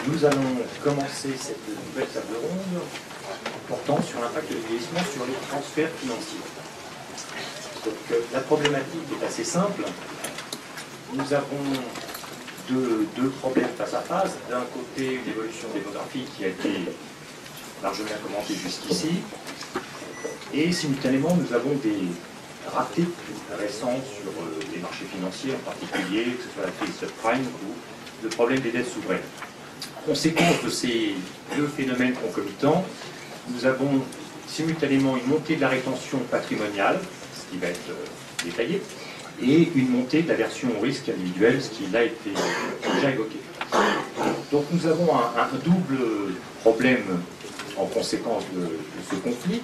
Nous allons commencer cette nouvelle table ronde portant sur l'impact du vieillissement sur les transferts financiers. Donc, la problématique est assez simple. Nous avons deux problèmes face à face. D'un côté, une évolution démographique qui a été largement commentée jusqu'ici. Et simultanément, nous avons des ratés récents sur les marchés financiers en particulier, que ce soit la crise subprime ou le problème des dettes souveraines. Conséquence de ces deux phénomènes concomitants, nous avons simultanément une montée de la rétention patrimoniale, ce qui va être détaillé, et une montée de la version au risque individuel, ce qui a été déjà évoqué. Donc nous avons un double problème en conséquence de ce conflit.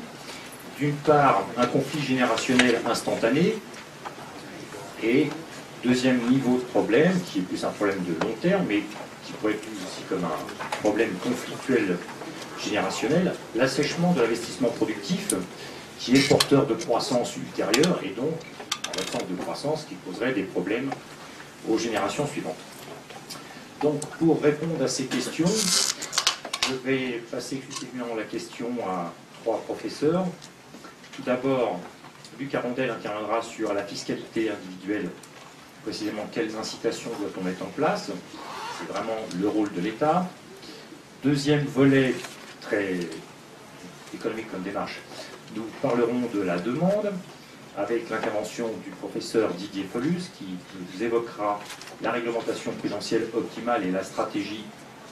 D'une part, un conflit générationnel instantané, et deuxième niveau de problème, qui est plus un problème de long terme, mais qui pourrait être vu aussi comme un problème conflictuel générationnel, l'assèchement de l'investissement productif, qui est porteur de croissance ultérieure, et donc, en l'absence de croissance, qui poserait des problèmes aux générations suivantes. Donc, pour répondre à ces questions, je vais passer exclusivement la question à trois professeurs. Tout d'abord, Luc Arondel interviendra sur la fiscalité individuelle, précisément quelles incitations doit-on mettre en place. C'est vraiment le rôle de l'État. Deuxième volet, très économique comme démarche, nous parlerons de la demande, avec l'intervention du professeur Didier Follus, qui vous évoquera la réglementation prudentielle optimale et la stratégie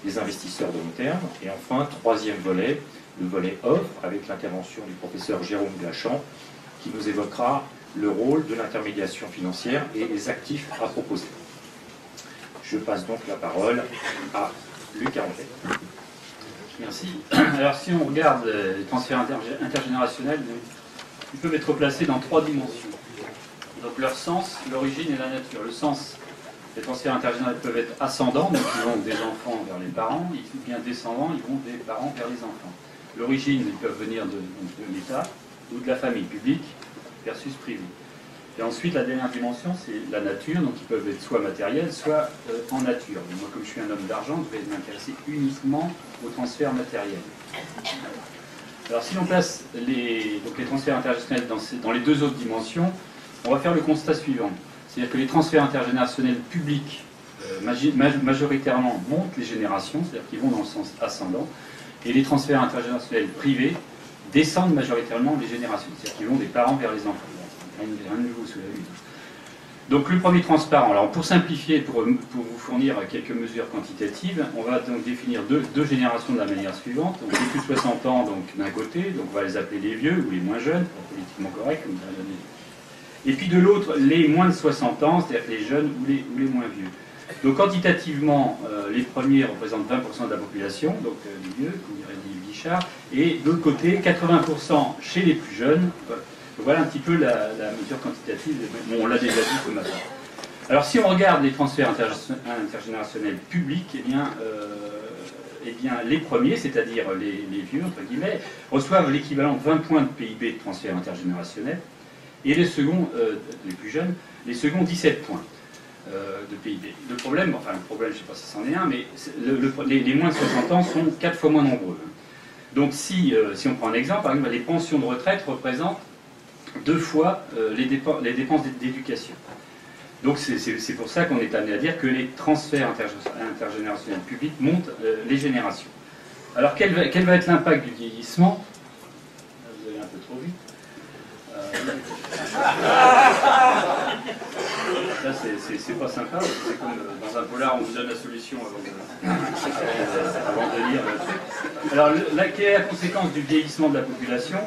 des investisseurs de long terme. Et enfin, troisième volet, le volet offre, avec l'intervention du professeur Jérôme Glachan, qui nous évoquera le rôle de l'intermédiation financière et les actifs à proposer. Je passe donc la parole à Luc Arondel. Merci. Alors si on regarde les transferts intergénérationnels, ils peuvent être placés dans trois dimensions. Donc leur sens, l'origine et la nature. Le sens, les transferts intergénérationnels peuvent être ascendants, donc ils vont des enfants vers les parents, ou bien descendants, ils vont des parents vers les enfants. L'origine, ils peuvent venir de l'État ou de la famille publique versus privée. Et ensuite, la dernière dimension, c'est la nature, donc ils peuvent être soit matériels, soit en nature. Et moi, comme je suis un homme d'argent, je vais m'intéresser uniquement aux transferts matériels. Alors, si on place les transferts intergénérationnels dans les deux autres dimensions, on va faire le constat suivant. C'est-à-dire que les transferts intergénérationnels publics, majoritairement, montent les générations, c'est-à-dire qu'ils vont dans le sens ascendant, et les transferts intergénérationnels privés descendent majoritairement les générations, c'est-à-dire qu'ils vont des parents vers les enfants. Rien de nouveau sous la lune. Donc le premier transparent, alors pour simplifier, pour vous fournir quelques mesures quantitatives, on va donc définir deux générations de la manière suivante. Donc les plus de 60 ans d'un côté, donc on va les appeler les vieux ou les moins jeunes, politiquement correct, comme ça. Et puis de l'autre, les moins de 60 ans, c'est-à-dire les jeunes ou les moins vieux. Donc quantitativement, les premiers représentent 20% de la population, donc les vieux, comme dirait Guichard, et de l'autre côté, 80% chez les plus jeunes. Voilà un petit peu la mesure quantitative. Bon, on l'a déjà dit ce matin. Alors, si on regarde les transferts intergénérationnels publics, eh bien, les premiers, c'est-à-dire les vieux, entre guillemets, reçoivent l'équivalent de 20 points de PIB de transfert intergénérationnel, et les seconds, les plus jeunes, les seconds 17 points de PIB. Le problème, je ne sais pas si c'en est un, mais les moins de 60 ans sont 4 fois moins nombreux. Donc, si on prend un exemple, par exemple, les pensions de retraite représentent 2 fois les dépenses d'éducation. Donc c'est pour ça qu'on est amené à dire que les transferts intergénérationnels publics montent les générations. Alors quel va être l'impact du vieillissement? Vous allez un peu trop vite. Ça c'est pas sympa, c'est comme dans un polar, on vous donne la solution avant de lire le truc. Alors quelle est la conséquence du vieillissement de la population?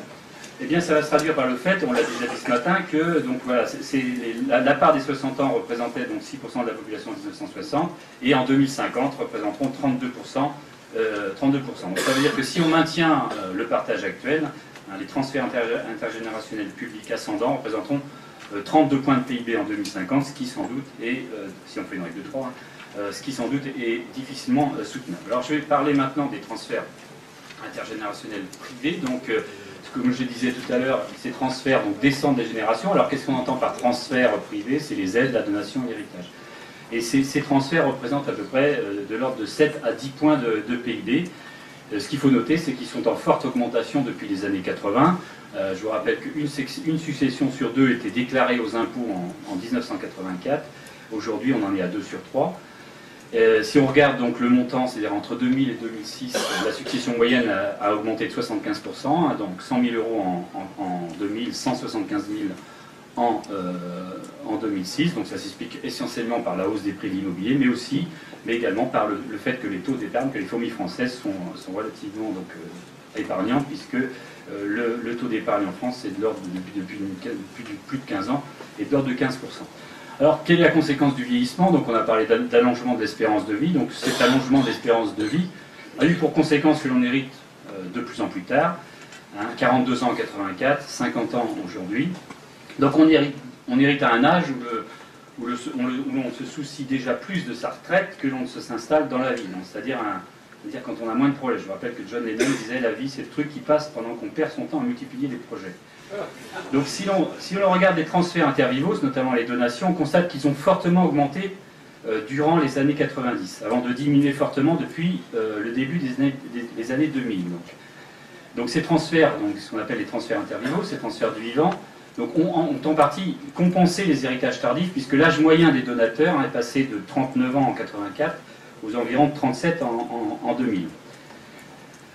Eh bien, ça va se traduire par le fait, on l'a déjà dit ce matin, que donc, voilà, la part des 60 ans représentait donc 6% de la population en 1960, et en 2050 représenteront 32%. 32%. Donc ça veut dire que si on maintient le partage actuel, les transferts intergénérationnels publics ascendants représenteront 32 points de PIB en 2050, ce qui sans doute est, si on fait une règle de 3, ce qui sans doute est difficilement soutenable. Alors je vais parler maintenant des transferts intergénérationnels privés. Donc, comme je disais tout à l'heure, ces transferts donc, descendent des générations. Alors qu'est-ce qu'on entend par transfert privé? C'est les aides, la donation et l'héritage. Et ces transferts représentent à peu près de l'ordre de 7 à 10 points de PIB. Ce qu'il faut noter, c'est qu'ils sont en forte augmentation depuis les années 80. Je vous rappelle qu'une succession sur 2 était déclarée aux impôts en 1984. Aujourd'hui, on en est à 2 sur 3. Si on regarde donc le montant, c'est-à-dire entre 2000 et 2006, la succession moyenne a augmenté de 75%, donc 100 000 euros en 2000, 175 000 en 2006. Donc ça s'explique essentiellement par la hausse des prix de l'immobilier, mais également par le fait que les taux d'épargne, que les familles françaises sont relativement épargnantes, puisque le taux d'épargne en France est de l'ordre, depuis plus de 15 ans, est de l'ordre de 15%. Alors, quelle est la conséquence du vieillissement? Donc, on a parlé d'allongement de l'espérance de vie. Donc, cet allongement de l'espérance de vie a eu pour conséquence que l'on hérite de plus en plus tard. 42 ans en 84, 50 ans aujourd'hui. Donc, on hérite à un âge où l'on se soucie déjà plus de sa retraite que l'on ne s'installe dans la vie. C'est-à-dire quand on a moins de projets. Je vous rappelle que John Lennon disait « La vie, c'est le truc qui passe pendant qu'on perd son temps à multiplier les projets ». Donc si l'on regarde les transferts intervivos, notamment les donations, on constate qu'ils ont fortement augmenté durant les années 90, avant de diminuer fortement depuis le début des années 2000. Donc ces transferts, ce qu'on appelle les transferts intervivos, ces transferts du vivant, donc ont en partie compensé les héritages tardifs, puisque l'âge moyen des donateurs est passé de 39 ans en 84 aux environs de 37 en 2000.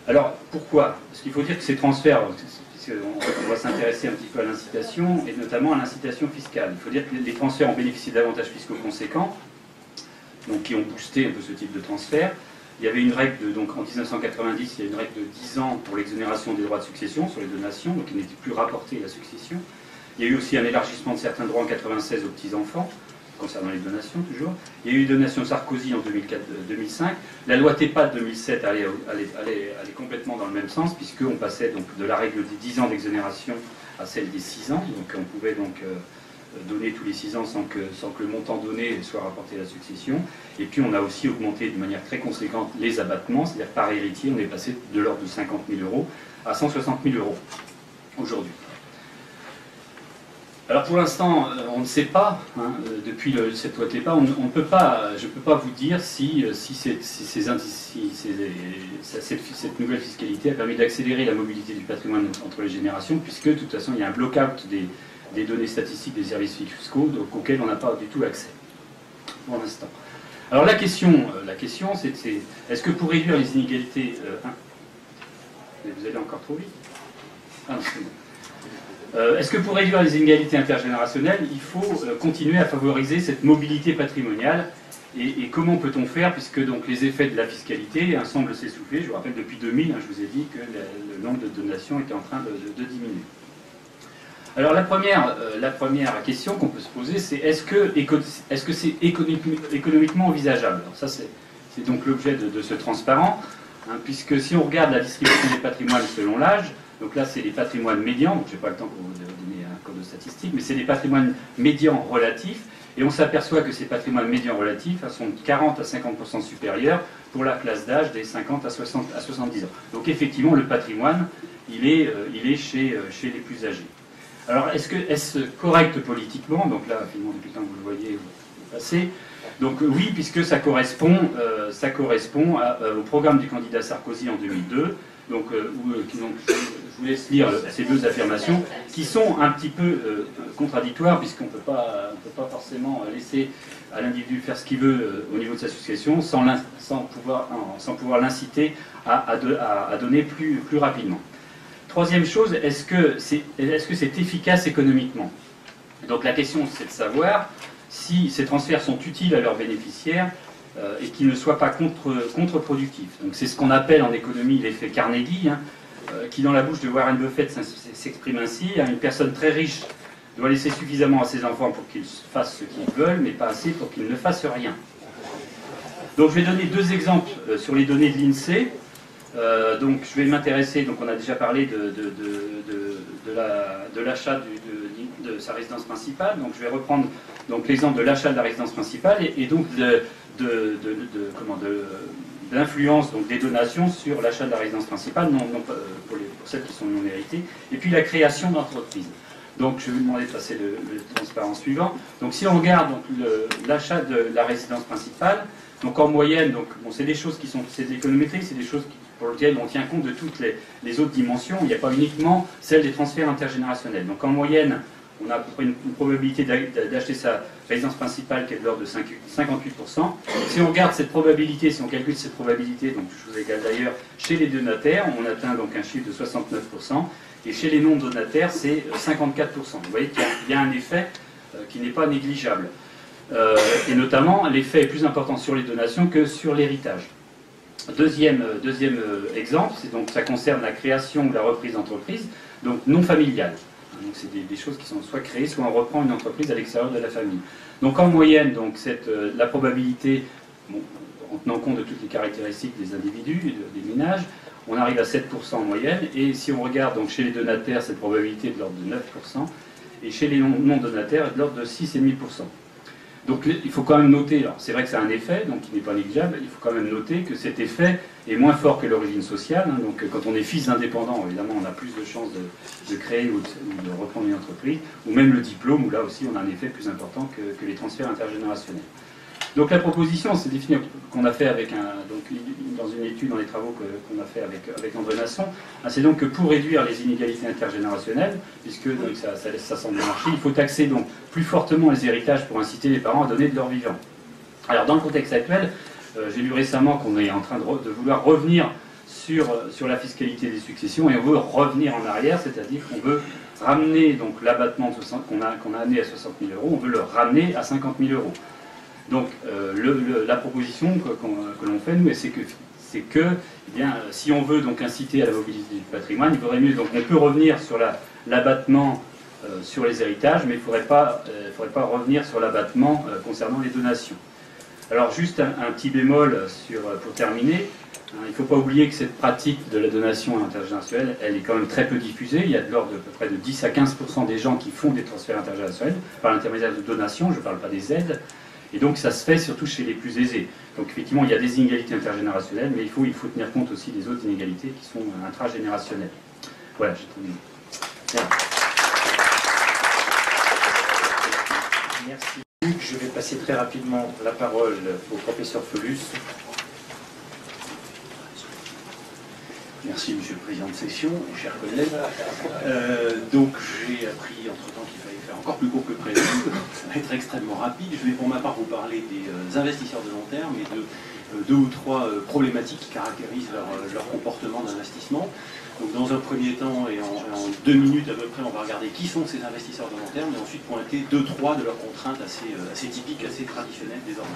Alors pourquoi? Parce qu'il faut dire que ces transferts, on va s'intéresser un petit peu à l'incitation, et notamment à l'incitation fiscale. Il faut dire que les transferts ont bénéficié d'avantages fiscaux conséquents, donc qui ont boosté un peu ce type de transfert. Il y avait une règle, donc en 1990, il y a une règle de 10 ans pour l'exonération des droits de succession sur les donations, donc il n'était plus rapporté à la succession. Il y a eu aussi un élargissement de certains droits en 1996 aux petits-enfants, concernant les donations toujours. Il y a eu les donations Sarkozy en 2004-2005. La loi TEPA de 2007 allait complètement dans le même sens, puisqu'on passait donc de la règle des 10 ans d'exonération à celle des 6 ans. Donc on pouvait donc donner tous les 6 ans sans que le montant donné soit rapporté à la succession. Et puis on a aussi augmenté de manière très conséquente les abattements, c'est-à-dire par héritier, on est passé de l'ordre de 50 000 euros à 160 000 euros aujourd'hui. Alors pour l'instant, on ne sait pas, depuis cette loi TEPA, je ne peux pas vous dire si cette nouvelle fiscalité a permis d'accélérer la mobilité du patrimoine entre les générations, puisque de toute façon il y a un bloc-out des données statistiques des services fiscaux auxquels on n'a pas du tout accès pour l'instant. Alors la question c'est est-ce que pour réduire les inégalités... vous allez encore trop vite? Ah non, c'est bon. Est-ce que pour réduire les inégalités intergénérationnelles, il faut continuer à favoriser cette mobilité patrimoniale et comment peut-on faire, puisque donc les effets de la fiscalité semblent s'essouffler. Je vous rappelle, depuis 2000, je vous ai dit que le nombre de donations était en train de diminuer. Alors la première question qu'on peut se poser, c'est est-ce que c'est économiquement envisageable? Alors ça c'est donc l'objet de ce transparent, puisque si on regarde la distribution des patrimoines selon l'âge, donc là, c'est les patrimoines médians, donc je n'ai pas le temps pour vous donner un cours de statistiques, mais c'est des patrimoines médians relatifs, et on s'aperçoit que ces patrimoines médians relatifs sont de 40 à 50% supérieurs pour la classe d'âge des 50 à 70 ans. Donc effectivement, le patrimoine, il est chez les plus âgés. Alors, est-ce correct politiquement? Donc là, finalement, depuis le temps que vous le voyez, vous passez. Donc oui, puisque ça correspond au programme du candidat Sarkozy en 2002, donc, je vous laisse lire ces deux affirmations qui sont un petit peu contradictoires, puisqu'on ne peut pas forcément laisser à l'individu faire ce qu'il veut au niveau de sa succession sans pouvoir l'inciter à donner plus rapidement. Troisième chose, est-ce que c'est efficace économiquement? Donc la question, c'est de savoir si ces transferts sont utiles à leurs bénéficiaires et qu'ils ne soient pas contre-productifs. Donc c'est ce qu'on appelle en économie l'effet Carnegie, qui dans la bouche de Warren Buffett s'exprime ainsi: une personne très riche doit laisser suffisamment à ses enfants pour qu'ils fassent ce qu'ils veulent, mais pas assez pour qu'ils ne fassent rien. Donc je vais donner deux exemples sur les données de l'INSEE. Donc je vais m'intéresser, donc on a déjà parlé de l'achat de sa résidence principale, donc je vais reprendre donc l'exemple de l'achat de la résidence principale et donc de l'influence des donations sur l'achat de la résidence principale, pour celles qui sont non héritées, et puis la création d'entreprises. Donc je vais vous demander de passer le transparent suivant. Donc si on regarde l'achat de la résidence principale, donc en moyenne, donc, bon, c'est des choses qui sont, c'est de l'économétrie, c'est des choses pour lesquelles on tient compte de toutes les autres dimensions. Il n'y a pas uniquement celle des transferts intergénérationnels. Donc en moyenne, on a à peu près une probabilité d'acheter sa résidence principale qui est de l'ordre de 58%. Si on regarde cette probabilité, si on calcule cette probabilité, donc chose égale d'ailleurs, chez les donataires, on atteint donc un chiffre de 69%, et chez les non-donataires, c'est 54%. Vous voyez qu'il y a un effet qui n'est pas négligeable. Et notamment, l'effet est plus important sur les donations que sur l'héritage. Deuxième exemple, c'est donc ça concerne la création ou la reprise d'entreprise, donc non familiale. Donc c'est des choses qui sont soit créées, soit on reprend une entreprise à l'extérieur de la famille. Donc en moyenne, donc la probabilité, bon, en tenant compte de toutes les caractéristiques des individus, des ménages, on arrive à 7% en moyenne. Et si on regarde donc chez les donataires, cette probabilité est de l'ordre de 9%, et chez les non-donataires, de l'ordre de 6,5%. Donc il faut quand même noter, alors c'est vrai que c'est un effet, donc qui n'est pas négligeable, il faut quand même noter que cet effet est moins fort que l'origine sociale. Hein, donc quand on est fils d'indépendant, évidemment on a plus de chances de créer ou de reprendre une entreprise, ou même le diplôme, où là aussi on a un effet plus important que les transferts intergénérationnels. Donc la proposition, c'est défini qu'on a fait avec dans une étude, dans les travaux qu'on a fait avec André Nasson, c'est donc que pour réduire les inégalités intergénérationnelles, puisque donc, ça semble marcher, il faut taxer donc plus fortement les héritages pour inciter les parents à donner de leur vivant. Alors dans le contexte actuel, j'ai lu récemment qu'on est en train de vouloir revenir sur la fiscalité des successions, et on veut revenir en arrière, c'est-à-dire qu'on veut ramener donc l'abattement qu'on a amené à 60 000 €, on veut le ramener à 50 000 €. Donc la proposition que l'on fait, nous, c'est que eh bien, si on veut donc inciter à la mobilité du patrimoine, il faudrait mieux, donc on peut revenir sur l'abattement sur les héritages, mais il ne faudrait pas revenir sur l'abattement concernant les donations. Alors juste un petit bémol pour terminer, hein, il ne faut pas oublier que cette pratique de la donation intergénérationnelle, elle est quand même très peu diffusée. Il y a de l'ordre de peu près de 10 à 15% des gens qui font des transferts intergénérationnels par l'intermédiaire de donations, je ne parle pas des aides. Et donc ça se fait surtout chez les plus aisés. Donc effectivement, il y a des inégalités intergénérationnelles, mais il faut tenir compte aussi des autres inégalités qui sont intragénérationnelles. Voilà, j'ai terminé. Bien. Merci Luc. Je vais passer très rapidement la parole au professeur Felus. Merci Monsieur le Président de session, chers collègues. Donc j'ai appris entre-temps qu'il fallait faire encore plus court que prévu. Ça va être extrêmement rapide. Je vais pour ma part vous parler des investisseurs de long terme et de deux ou trois problématiques qui caractérisent leur comportement d'investissement. Donc dans un premier temps et en 2 minutes à peu près, on va regarder qui sont ces investisseurs de long terme et ensuite pointer 2-3 de leurs contraintes assez typiques, assez traditionnelles désormais.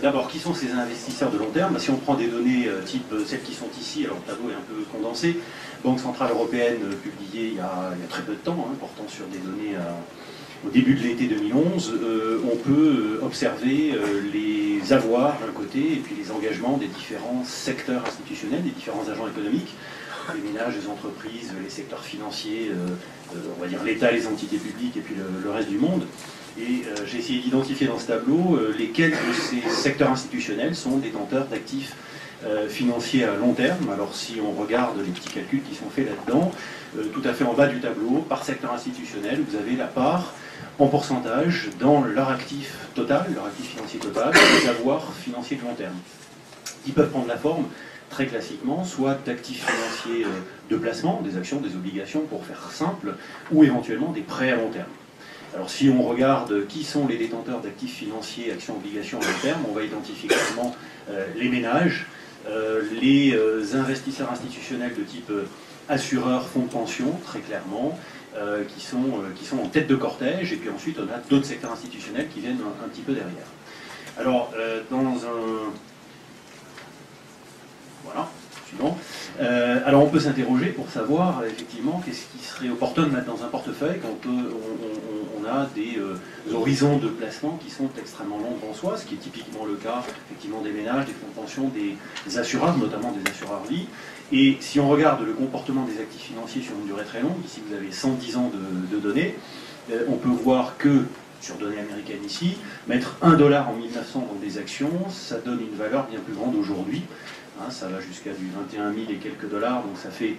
D'abord, qui sont ces investisseurs de long terme? Si on prend des données type celles qui sont ici, alors le tableau est un peu condensé, Banque Centrale Européenne publiée il y a très peu de temps, hein, portant sur des données au début de l'été 2011, on peut observer les avoirs d'un côté et puis les engagements des différents secteurs institutionnels, des différents agents économiques, les ménages, les entreprises, les secteurs financiers, on va dire l'État, les entités publiques et puis le reste du monde. Et j'ai essayé d'identifier dans ce tableau lesquels de ces secteurs institutionnels sont détenteurs d'actifs financiers à long terme. Alors si on regarde les petits calculs qui sont faits là-dedans, tout à fait en bas du tableau, par secteur institutionnel, vous avez la part en pourcentage dans leur actif total, leur actif financier total, des avoirs financiers de long terme, qui peuvent prendre la forme très classiquement, soit d'actifs financiers de placement, des actions, des obligations pour faire simple, ou éventuellement des prêts à long terme. Alors si on regarde qui sont les détenteurs d'actifs financiers, actions, obligations à long terme, on va identifier clairement les ménages, les investisseurs institutionnels de type assureurs, fonds de pension, très clairement, qui sont en tête de cortège, et puis ensuite on a d'autres secteurs institutionnels qui viennent un petit peu derrière. Alors voilà, suivant. Alors on peut s'interroger pour savoir effectivement qu'est-ce qui serait opportun de mettre dans un portefeuille quand on a des horizons de placement qui sont extrêmement longs en soi, ce qui est typiquement le cas effectivement des ménages, des fonds de pension, des assureurs, notamment des assureurs vie. Et si on regarde le comportement des actifs financiers sur une durée très longue, ici vous avez 110 ans de données, on peut voir que, sur données américaines ici, mettre $1 en 1900 dans des actions, ça donne une valeur bien plus grande aujourd'hui. hein, ça va jusqu'à du 21 000 et quelques dollars, donc ça fait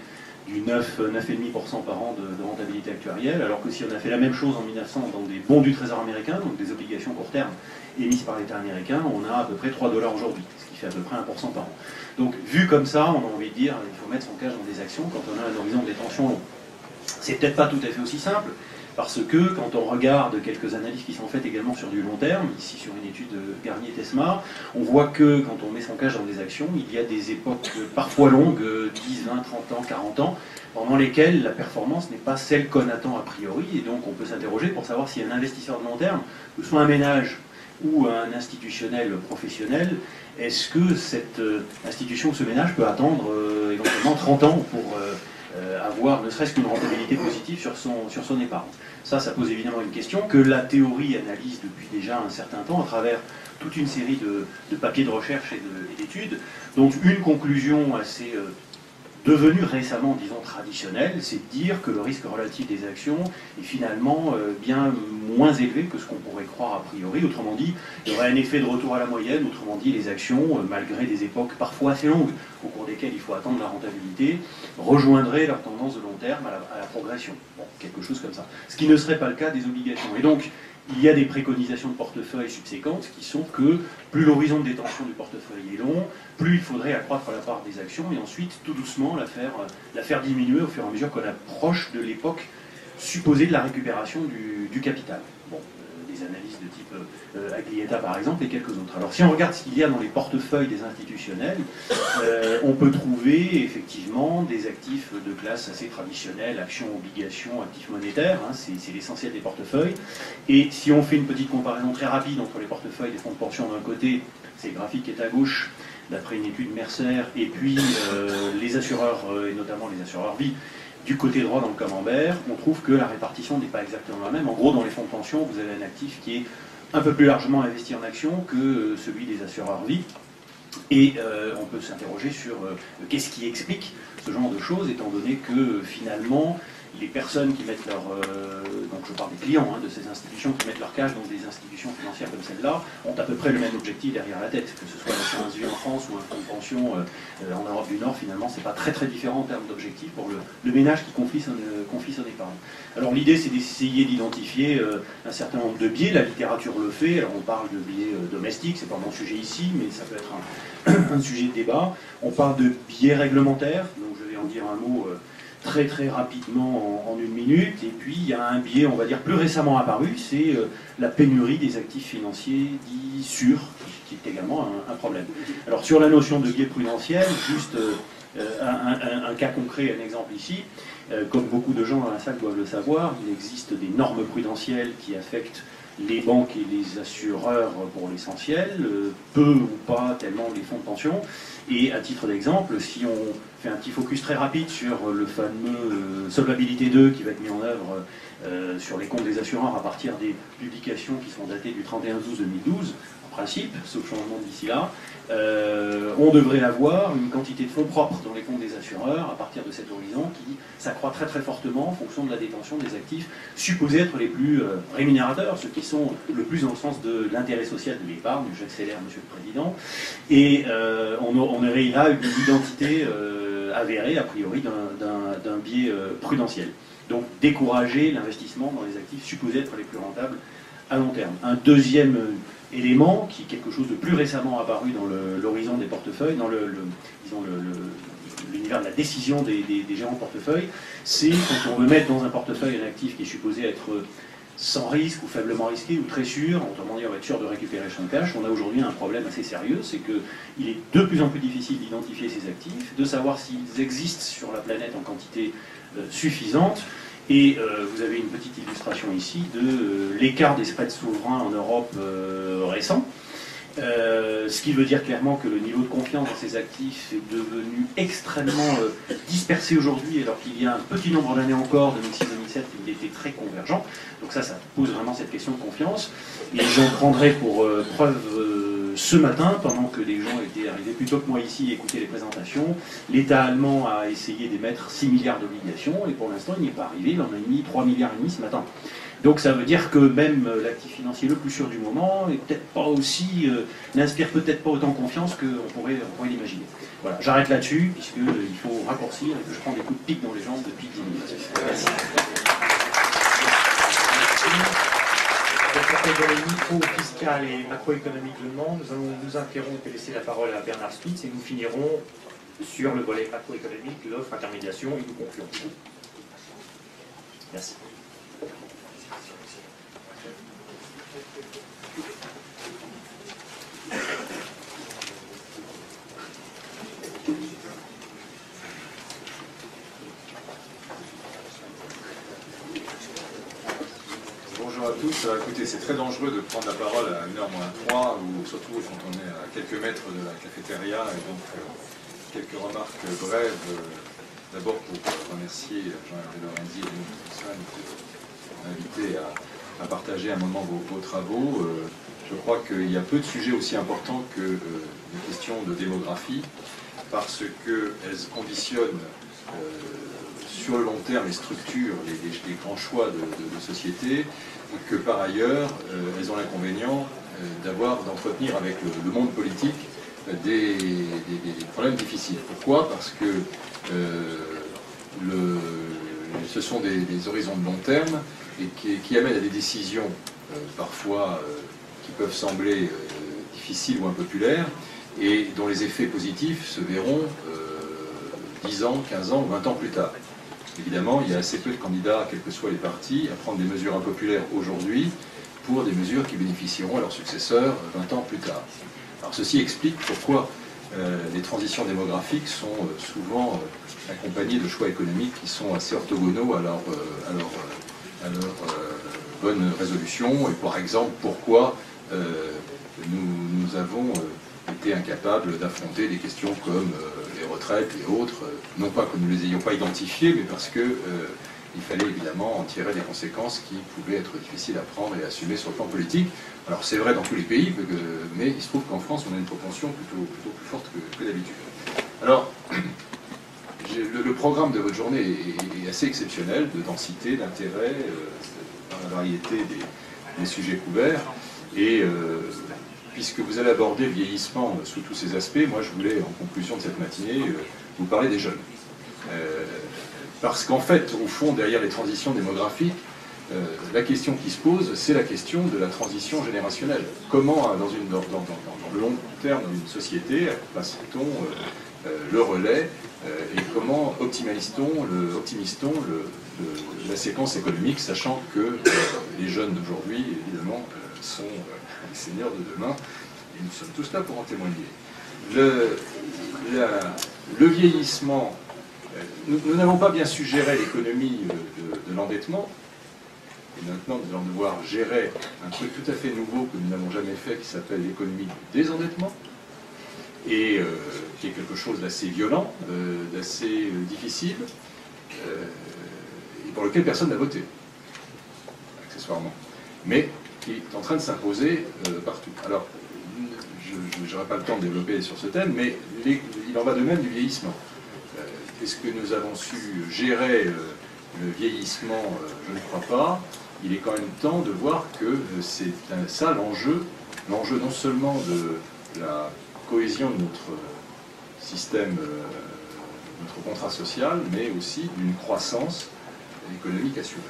du 9,5% par an de rentabilité actuarielle, alors que si on a fait la même chose en 1900 dans des bons du Trésor américain, donc des obligations court terme émises par l'État américain, on a à peu près 3 dollars aujourd'hui, ce qui fait à peu près 1% par an. Donc vu comme ça, on a envie de dire il faut mettre son cash dans des actions quand on a un horizon de détention long. C'est peut-être pas tout à fait aussi simple, parce que quand on regarde quelques analyses qui sont faites également sur du long terme, ici sur une étude de Garnier-Tesma, on voit que quand on met son cash dans des actions, il y a des époques parfois longues, 10, 20, 30 ans, 40 ans, pendant lesquelles la performance n'est pas celle qu'on attend a priori, et donc on peut s'interroger pour savoir si un investisseur de long terme, que ce soit un ménage ou un institutionnel professionnel, est-ce que cette institution, ce ménage peut attendre éventuellement 30 ans pour avoir ne serait-ce qu'une rentabilité positive sur son épargne. Ça pose évidemment une question que la théorie analyse depuis déjà un certain temps à travers toute une série de papiers de recherche et d'études. Donc une conclusion assez devenue récemment, disons, traditionnelle, c'est de dire que le risque relatif des actions est finalement bien moins élevé que ce qu'on pourrait croire a priori. Autrement dit, il y aurait un effet de retour à la moyenne. Autrement dit, les actions, malgré des époques parfois assez longues, au cours desquelles il faut attendre la rentabilité, rejoindraient leur tendance de long terme à la progression. Bon, quelque chose comme ça. Ce qui ne serait pas le cas des obligations. Et donc, il y a des préconisations de portefeuille subséquentes qui sont que plus l'horizon de détention du portefeuille est long, plus il faudrait accroître la part des actions et ensuite, tout doucement, la faire diminuer au fur et à mesure qu'on approche de l'époque supposée de la récupération du capital. Bon, des analyses de type Aglietta par exemple et quelques autres. Alors si on regarde ce qu'il y a dans les portefeuilles des institutionnels, on peut trouver effectivement des actifs de classe assez traditionnelle, actions, obligations, actifs monétaires, hein, c'est l'essentiel des portefeuilles. Et si on fait une petite comparaison très rapide entre les portefeuilles des fonds de pension d'un côté, c'est le graphique qui est à gauche, d'après une étude Mercer, et puis les assureurs, et notamment les assureurs vie, du côté droit dans le camembert, on trouve que la répartition n'est pas exactement la même. En gros, dans les fonds de pension, vous avez un actif qui est un peu plus largement investi en actions que celui des assureurs vie. Et on peut s'interroger sur qu'est-ce qui explique ce genre de choses, étant donné que finalement, les personnes qui mettent leur... donc je parle des clients de ces institutions qui mettent leur cash dans des institutions financières comme celle-là, ont à peu près le même objectif derrière la tête, que ce soit l'assurance vie en France ou un fonds de pension en Europe du Nord, finalement, c'est pas très très différent en termes d'objectifs pour le ménage qui confie son épargne. Alors l'idée, c'est d'essayer d'identifier un certain nombre de biais, la littérature le fait, alors on parle de biais domestiques, c'est pas mon sujet ici, mais ça peut être un sujet de débat. On parle de biais réglementaires, donc je vais en dire un mot très très rapidement en une minute, et puis il y a un biais, on va dire, plus récemment apparu, c'est la pénurie des actifs financiers dits sûrs, qui est également un problème. Alors sur la notion de biais prudentiel, juste un cas concret, un exemple ici, comme beaucoup de gens dans la salle doivent le savoir, il existe des normes prudentielles qui affectent les banques et les assureurs pour l'essentiel, peu ou pas tellement les fonds de pension. Et à titre d'exemple, si on fait un petit focus très rapide sur le fameux Solvabilité 2 qui va être mis en œuvre sur les comptes des assureurs à partir des publications qui sont datées du 31/12/2012, en principe, sauf changement d'ici là, on devrait avoir une quantité de fonds propres dans les comptes des assureurs à partir de cet horizon qui s'accroît très très fortement en fonction de la détention des actifs supposés être les plus rémunérateurs, ceux qui sont le plus dans le sens de l'intérêt social de l'épargne, j'accélère Monsieur le Président, et on aurait là une identité avérée a priori d'un biais prudentiel. Donc décourager l'investissement dans les actifs supposés être les plus rentables à long terme. Un deuxième élément, qui est quelque chose de plus récemment apparu dans l'horizon des portefeuilles, dans l'univers de la décision des gérants de portefeuille, c'est quand on veut mettre dans un portefeuille un actif qui est supposé être sans risque ou faiblement risqué ou très sûr, autrement dit on va être sûr de récupérer son cash, on a aujourd'hui un problème assez sérieux, c'est qu'il est de plus en plus difficile d'identifier ces actifs, de savoir s'ils existent sur la planète en quantité suffisante. Et vous avez une petite illustration ici de l'écart des spreads souverains en Europe récent. Ce qui veut dire clairement que le niveau de confiance dans ces actifs est devenu extrêmement dispersé aujourd'hui, alors qu'il y a un petit nombre d'années encore, 2006-2007, il était très convergent. Donc ça pose vraiment cette question de confiance. Et j'en prendrai pour preuve ce matin, pendant que des gens étaient arrivés plus tôt que moi ici et écoutaient les présentations, l'État allemand a essayé d'émettre 6 milliards d'obligations, et pour l'instant il n'y est pas arrivé, il en a émis 3,5 milliards ce matin. Donc ça veut dire que même l'actif financier le plus sûr du moment n'inspire peut-être pas autant confiance qu'on pourrait l'imaginer. Voilà, j'arrête là-dessus, puisqu'il faut raccourcir et que je prends des coups de pique dans les jambes depuis 10 minutes. Merci. Dans les micros fiscales et macroéconomiques allemands, nous allons nous interrompre et laisser la parole à Bernard Spitz et nous finirons sur le volet macroéconomique, l'offre, intermédiation et nous conclurons. Merci. Bonjour à tous. Écoutez, c'est très dangereux de prendre la parole à 1h-3, ou surtout quand on est à quelques mètres de la cafétéria, et donc quelques remarques brèves. D'abord pour remercier Jean-Hervé Lorenzi et Léon Tussman de m'inviter à partager un moment vos travaux. Je crois qu'il y a peu de sujets aussi importants que les questions de démographie, parce qu'elles conditionnent sur le long terme les structures, les grands choix de société, et que par ailleurs, elles ont l'inconvénient d'entretenir avec le monde politique des problèmes difficiles. Pourquoi? Parce que ce sont des horizons de long terme et qui amènent à des décisions parfois qui peuvent sembler difficiles ou impopulaires et dont les effets positifs se verront 10 ans, 15 ans ou 20 ans plus tard. Évidemment, il y a assez peu de candidats, quels que soient les partis, à prendre des mesures impopulaires aujourd'hui pour des mesures qui bénéficieront à leurs successeurs 20 ans plus tard. Alors ceci explique pourquoi les transitions démographiques sont souvent accompagnées de choix économiques qui sont assez orthogonaux à leur bonne résolution, et par exemple pourquoi nous avons été incapables d'affronter des questions comme les retraites et autres, non pas que nous ne les ayons pas identifiées, mais parce que il fallait évidemment en tirer des conséquences qui pouvaient être difficiles à prendre et à assumer sur le plan politique. Alors c'est vrai dans tous les pays, mais il se trouve qu'en France on a une propension plutôt plus forte que d'habitude. Alors, le programme de votre journée est assez exceptionnel, de densité, d'intérêt, dans la variété des sujets couverts, et puisque vous allez aborder le vieillissement sous tous ses aspects, moi je voulais, en conclusion de cette matinée, vous parler des jeunes. Parce qu'en fait, au fond, derrière les transitions démographiques, la question qui se pose, c'est la question de la transition générationnelle. Comment, dans le long terme d'une société, passe-t-on le relais et comment optimise-t-on la séquence économique, sachant que les jeunes d'aujourd'hui, évidemment, sont les seniors de demain, et nous sommes tous là pour en témoigner. Le vieillissement, nous n'avons pas bien su gérer l'économie de l'endettement, et maintenant nous allons devoir gérer un truc tout à fait nouveau que nous n'avons jamais fait, qui s'appelle l'économie du désendettement, et qui est quelque chose d'assez violent, d'assez difficile, et pour lequel personne n'a voté, accessoirement, mais qui est en train de s'imposer partout. Alors, je n'aurai pas le temps de développer sur ce thème, mais il en va de même du vieillissement. Est-ce que nous avons su gérer le vieillissement? Je ne crois pas. Il est quand même temps de voir que c'est ça l'enjeu non seulement de la cohésion de notre système, notre contrat social, mais aussi d'une croissance économique assurée.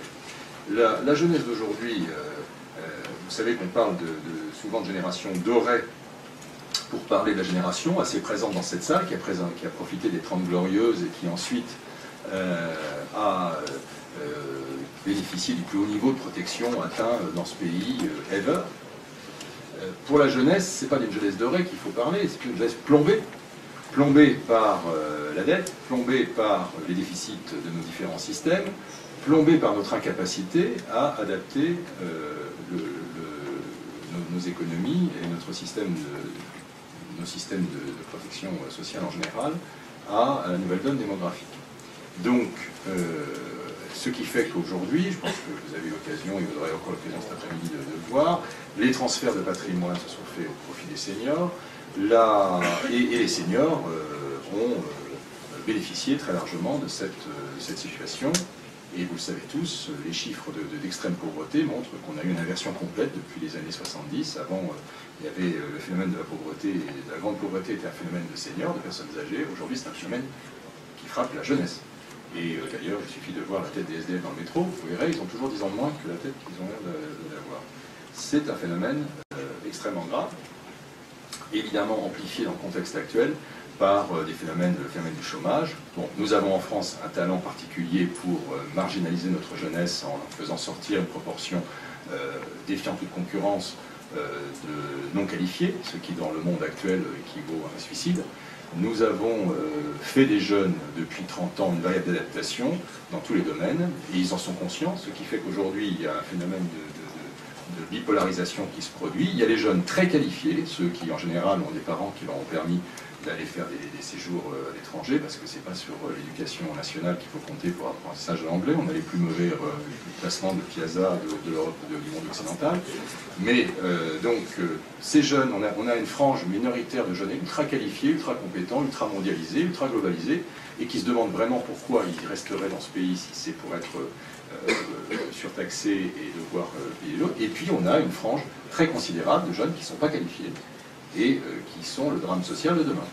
La jeunesse d'aujourd'hui, vous savez qu'on parle souvent de génération dorée pour parler de la génération assez présente dans cette salle, qui a profité des 30 Glorieuses et qui ensuite a bénéficié du plus haut niveau de protection atteint dans ce pays ever. Pour la jeunesse, ce n'est pas d'une jeunesse dorée qu'il faut parler, c'est une jeunesse plombée par la dette, plombée par les déficits de nos différents systèmes, plombée par notre incapacité à adapter nos économies et nos systèmes de protection sociale en général à la nouvelle donne démographique. Donc, Ce qui fait qu'aujourd'hui, je pense que vous avez eu l'occasion, et vous aurez encore l'occasion cet après-midi de le voir, les transferts de patrimoine se sont faits au profit des seniors, et les seniors ont bénéficié très largement de cette situation. Et vous le savez tous, les chiffres d'extrême pauvreté montrent qu'on a eu une inversion complète depuis les années 70. Avant, il y avait le phénomène de la pauvreté, et de la grande pauvreté était un phénomène de seniors, de personnes âgées. Aujourd'hui, c'est un phénomène qui frappe la jeunesse. Et d'ailleurs, il suffit de voir la tête des SDF dans le métro, vous verrez, ils ont toujours 10 ans de moins que la tête qu'ils ont l'air d'avoir. C'est un phénomène extrêmement grave, évidemment amplifié dans le contexte actuel par le phénomène du chômage. Bon, nous avons en France un talent particulier pour marginaliser notre jeunesse en faisant sortir une proportion défiant toute concurrence de non qualifiés, ce qui dans le monde actuel équivaut à un suicide. Nous avons fait des jeunes depuis 30 ans une variable d'adaptation dans tous les domaines, et ils en sont conscients, ce qui fait qu'aujourd'hui il y a un phénomène de bipolarisation qui se produit. Il y a les jeunes très qualifiés, ceux qui en général ont des parents qui leur ont permis d'aller faire des séjours à l'étranger, parce que c'est pas sur l'éducation nationale qu'il faut compter pour l'apprentissage de l'anglais. On a les plus mauvais classements de Piazza de l'Europe du monde occidental. Mais ces jeunes, on a une frange minoritaire de jeunes ultra qualifiés, ultra compétents, ultra mondialisés, ultra globalisés, et qui se demandent vraiment pourquoi ils resteraient dans ce pays si c'est pour être surtaxés et devoir payer l'autre. Et puis on a une frange très considérable de jeunes qui ne sont pas qualifiés et qui sont le drame social de demain.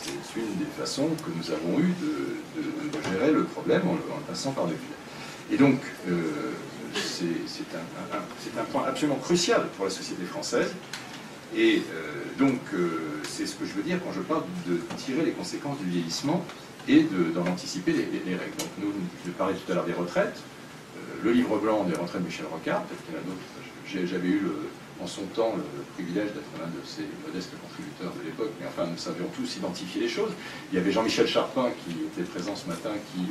C'est une des façons que nous avons eues de gérer le problème en le passant par-dessus. Et donc, c'est un point absolument crucial pour la société française. Et c'est ce que je veux dire quand je parle de tirer les conséquences du vieillissement et d'en anticiper les règles. Donc, je parlais tout à l'heure des retraites. Le livre blanc des retraites de Michel Rocard, peut-être qu'il y en a d'autres. J'avais eu en son temps le privilège d'être l'un de ses modestes contributeurs de l'époque, mais enfin nous savions tous identifier les choses. Il y avait Jean-Michel Charpin qui était présent ce matin, qui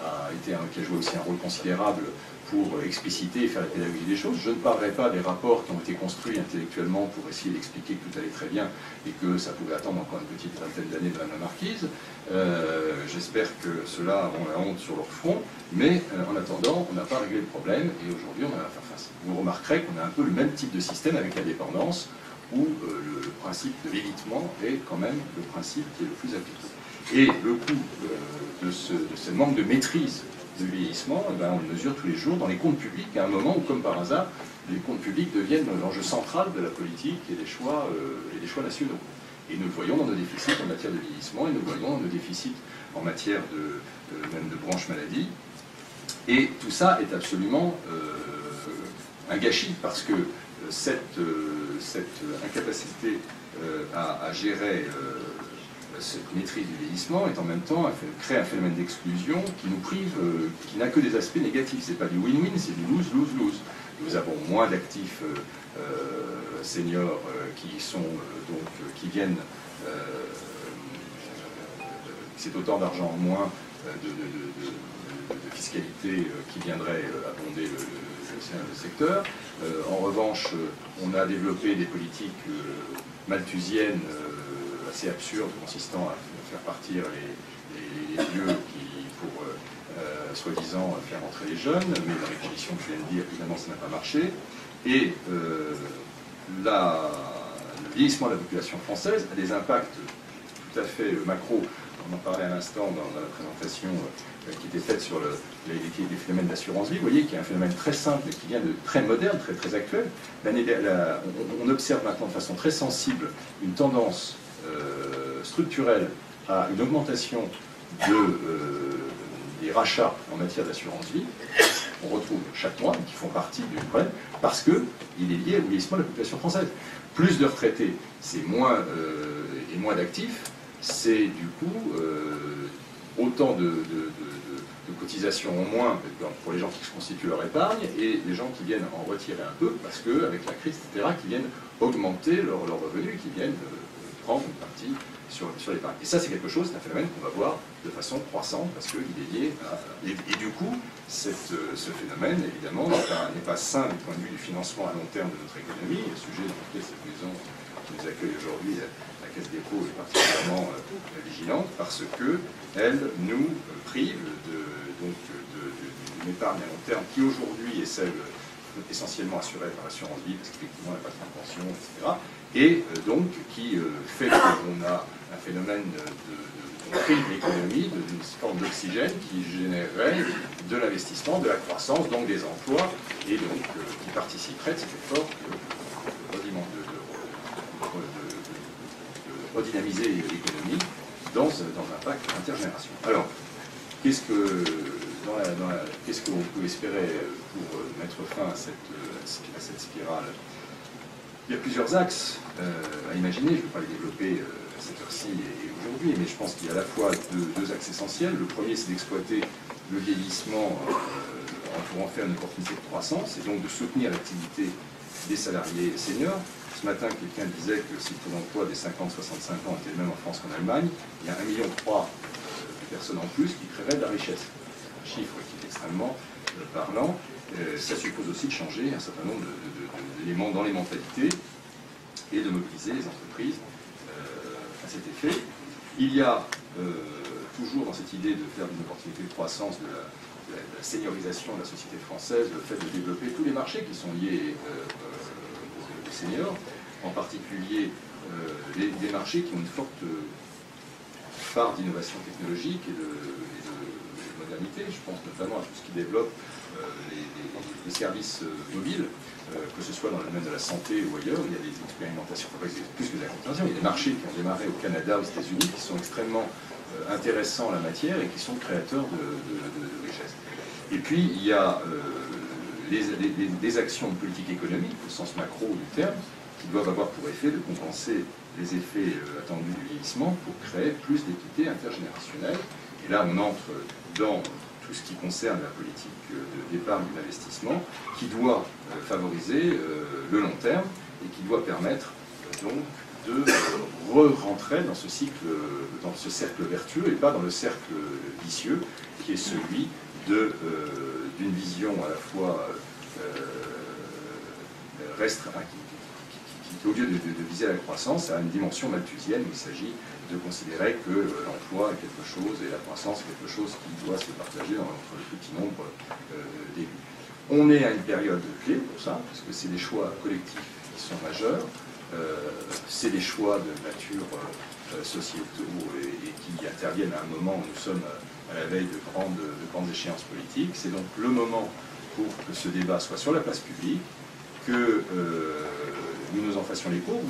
a joué aussi un rôle considérable pour expliciter et faire la pédagogie des choses. Je ne parlerai pas des rapports qui ont été construits intellectuellement pour essayer d'expliquer que tout allait très bien et que ça pouvait attendre encore une petite vingtaine d'années de la marquise. J'espère que ceux-là auront la honte sur leur front, mais en attendant, on n'a pas réglé le problème et aujourd'hui on a à faire face. Vous remarquerez qu'on a un peu le même type de système avec la dépendance, où le principe de l'évitement est quand même le principe qui est le plus appliqué. Et le coût de ce manque de maîtrise du vieillissement, on le mesure tous les jours dans les comptes publics, à un moment où, comme par hasard, les comptes publics deviennent l'enjeu central de la politique et des choix nationaux. Et nous le voyons dans nos déficits en matière de vieillissement, et nous le voyons dans nos déficits en matière même de branche maladie. Et tout ça est absolument un gâchis, parce que cette incapacité à gérer cette maîtrise du vieillissement est en même temps crée un phénomène d'exclusion qui nous prive, qui n'a que des aspects négatifs. C'est pas du win-win, c'est du lose-lose-lose. Nous avons moins d'actifs seniors qui viennent, c'est autant d'argent en moins de fiscalité qui viendrait abonder le secteur. En revanche, on a développé des politiques malthusiennes assez absurdes, consistant à faire partir les vieux pour soi-disant faire entrer les jeunes, mais dans les conditions que je viens de dire, évidemment, ça n'a pas marché. Et le vieillissement de la population française a des impacts tout à fait macro. On en parlait à l'instant dans la présentation qui était faite sur les phénomènes d'assurance vie. Vous voyez qu'il y a un phénomène très simple et qui vient de très moderne, très actuel. On observe maintenant de façon très sensible une tendance structurelle à une augmentation des rachats en matière d'assurance vie. On retrouve chaque mois, qui font partie du problème, parce qu'il est lié au vieillissement de la population française. Plus de retraités, c'est moins d'actifs, c'est du coup autant de cotisations en moins pour les gens qui se constituent leur épargne et les gens qui viennent en retirer un peu parce qu'avec la crise, etc., qui viennent augmenter leurs revenus, qui viennent prendre une partie sur l'épargne. Et ça, c'est quelque chose, c'est un phénomène qu'on va voir de façon croissante parce qu'il est lié à... Et du coup, ce phénomène, évidemment, n'est pas sain du point de vue du financement à long terme de notre économie. Le sujet dans lequel cette maison qui nous accueille aujourd'hui, à Caisse des dépôts est particulièrement vigilante parce qu'elle nous prive d'une épargne à long terme qui aujourd'hui est celle essentiellement assurée par l'assurance vie, parce qu'effectivement elle n'a pas de pension, etc. Et donc qui fait qu'on a un phénomène de prix de l'économie, d'une forme d'oxygène qui générerait de l'investissement, de la croissance, donc des emplois, et donc qui participerait de cet effort de redynamiser l'économie dans un pacte intergénération. Alors, qu'est-ce qu'on peut espérer pour mettre fin à cette spirale? Il y a plusieurs axes à imaginer, je ne vais pas les développer à cette heure-ci et aujourd'hui, mais je pense qu'il y a à la fois deux axes essentiels. Le premier, c'est d'exploiter le vieillissement pour en faire une opportunité de croissance, et donc de soutenir l'activité des salariés seniors. Ce matin, quelqu'un disait que si le taux d'emploi des 50-65 ans était le même en France qu'en Allemagne, il y a 1,3 million de personnes en plus qui créeraient de la richesse. Un chiffre qui est extrêmement parlant. Ça suppose aussi de changer un certain nombre d'éléments dans les mentalités et de mobiliser les entreprises à cet effet. Il y a toujours dans cette idée de faire d'une opportunité de croissance de la seniorisation de la société française, le fait de développer tous les marchés qui sont liés aux seniors, en particulier des marchés qui ont une forte part d'innovation technologique et de modernité. Je pense notamment à tout ce qui développe les services mobiles, que ce soit dans le domaine de la santé ou ailleurs. Il y a des expérimentations, plus que des expérimentations, il y a des marchés qui ont démarré au Canada, aux États-Unis, qui sont extrêmement intéressants en la matière et qui sont créateurs de richesses. Et puis, il y a des actions de politique économique, au sens macro du terme, qui doivent avoir pour effet de compenser les effets attendus du vieillissement pour créer plus d'équité intergénérationnelle. Et là, on entre dans tout ce qui concerne la politique d'épargne et d'investissement, qui doit favoriser le long terme et qui doit permettre donc de re-rentrer dans ce cycle, dans ce cercle vertueux et pas dans le cercle vicieux qui est celui d'une vision à la fois qui, au lieu de viser la croissance, a une dimension malthusienne où il s'agit de considérer que l'emploi est quelque chose et la croissance est quelque chose qui doit se partager entre le petit nombre d'élus. On est à une période clé pour ça, parce que c'est des choix collectifs qui sont majeurs, c'est des choix de nature sociétaux et qui interviennent à un moment où nous sommes à la veille de grandes échéances politiques. C'est donc le moment pour que ce débat soit sur la place publique, que nous nous en fassions l'écho.